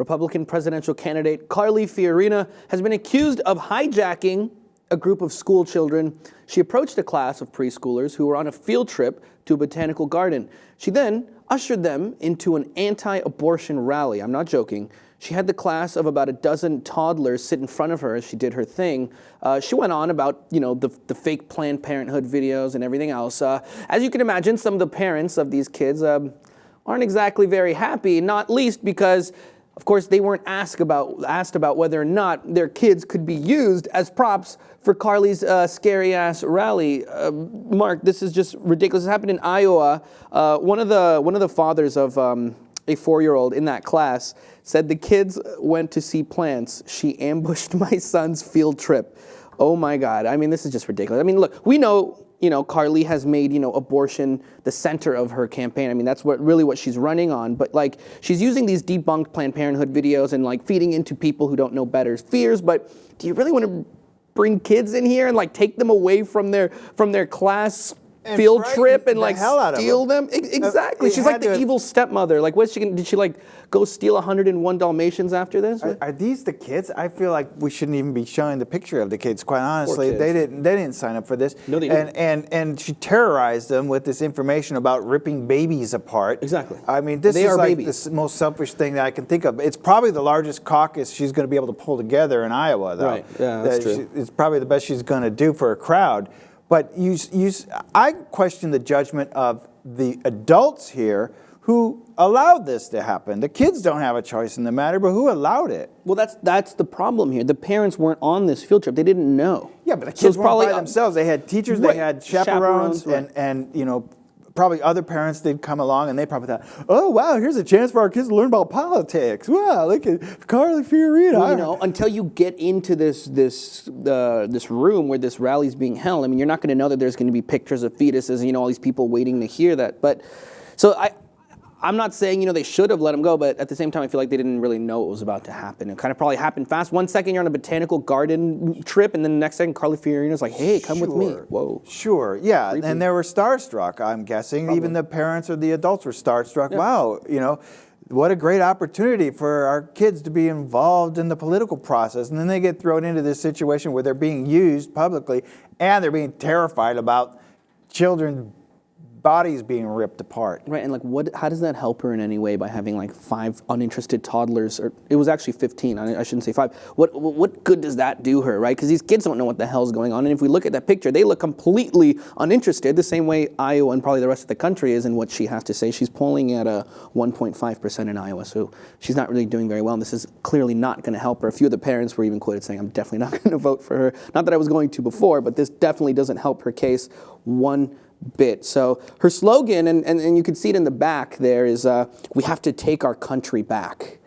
Republican presidential candidate Carly Fiorina has been accused of hijacking a group of school children. She approached a class of preschoolers who were on a field trip to a botanical garden. She then ushered them into an anti-abortion rally. I'm not joking. She had the class of about a dozen toddlers sit in front of her as she did her thing. She went on about, the fake Planned Parenthood videos and everything else. As you can imagine, some of the parents of these kids aren't exactly very happy, not least because, of course, they weren't asked about whether or not their kids could be used as props for Carly's scary-ass rally. Mark, this is just ridiculous. It happened in Iowa. One of the fathers of a 4-year-old in that class said the kids went to see plants. She ambushed my son's field trip. Oh my God. I mean, this is just ridiculous. I mean, look, we know, Carly has made, abortion the center of her campaign. I mean, that's really what she's running on. But she's using these debunked Planned Parenthood videos and feeding into people who don't know better fears. But do you really want to bring kids in here and take them away from their class and field trip and steal them? Exactly. She's like the evil stepmother. What's she gonna? Did she go steal 101 Dalmatians after this? Are these the kids? I feel like we shouldn't even be showing the picture of the kids. Quite honestly, they didn't sign up for this. No, they didn't. And she terrorized them with this information about ripping babies apart. Exactly. I mean, this is the most selfish thing that I can think of. It's probably the largest caucus she's going to be able to pull together in Iowa, though. Right. Yeah, that's true. It's probably the best she's going to do for a crowd. But I question the judgment of the adults here who allowed this to happen. The kids don't have a choice in the matter, but who allowed it? Well, that's the problem here. The parents weren't on this field trip. They didn't know. Yeah, but the kids weren't by themselves. They had teachers, they had chaperones, and probably other parents did come along, and they probably thought, oh, wow, here's a chance for our kids to learn about politics. Wow, look at Carly Fiorina. Well, until you get into this room where this rally's being held, I mean, you're not going to know that there's going to be pictures of fetuses and, all these people waiting to hear that. But so I'm not saying, they should have let him go, but at the same time, I feel like they didn't really know what was about to happen. It kind of probably happened fast. One second you're on a botanical garden trip, and then the next second Carly Fiorina's like, hey, come with me. Whoa. Sure, yeah. Creepy. And they were starstruck, I'm guessing. Probably. Even the parents or the adults were starstruck. Yeah. Wow, what a great opportunity for our kids to be involved in the political process. And then they get thrown into this situation where they're being used publicly, and they're being terrified about children bodies being ripped apart. Right, and how does that help her in any way by having 5 uninterested toddlers, or it was actually 15, I shouldn't say 5. What good does that do her, right? Because these kids don't know what the hell's going on, and if we look at that picture, they look completely uninterested, the same way Iowa and probably the rest of the country is in what she has to say. She's polling at a 1.5% in Iowa, so she's not really doing very well, and this is clearly not going to help her. A few of the parents were even quoted saying, I'm definitely not going to vote for her. Not that I was going to before, but this definitely doesn't help her case one bit. So her slogan, and you can see it in the back there, is we have to take our country back.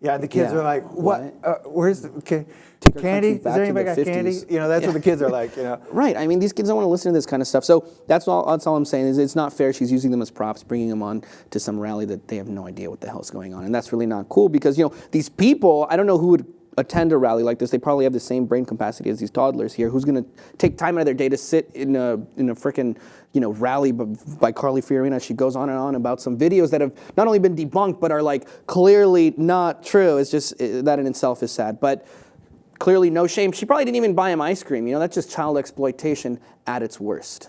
Yeah, the kids are like, what? Where's the candy? Is there anybody got candy? That's what the kids are like. Right. I mean, these kids don't want to listen to this kind of stuff. So that's all I'm saying is it's not fair. She's using them as props, bringing them on to some rally that they have no idea what the hell's going on. And that's really not cool because, these people, I don't know who would attend a rally like this. They probably have the same brain capacity as these toddlers here. Who's going to take time out of their day to sit in a frickin' rally by Carly Fiorina? She goes on and on about some videos that have not only been debunked but are clearly not true. It's just that in itself is sad. But clearly no shame. She probably didn't even buy him ice cream. That's just child exploitation at its worst.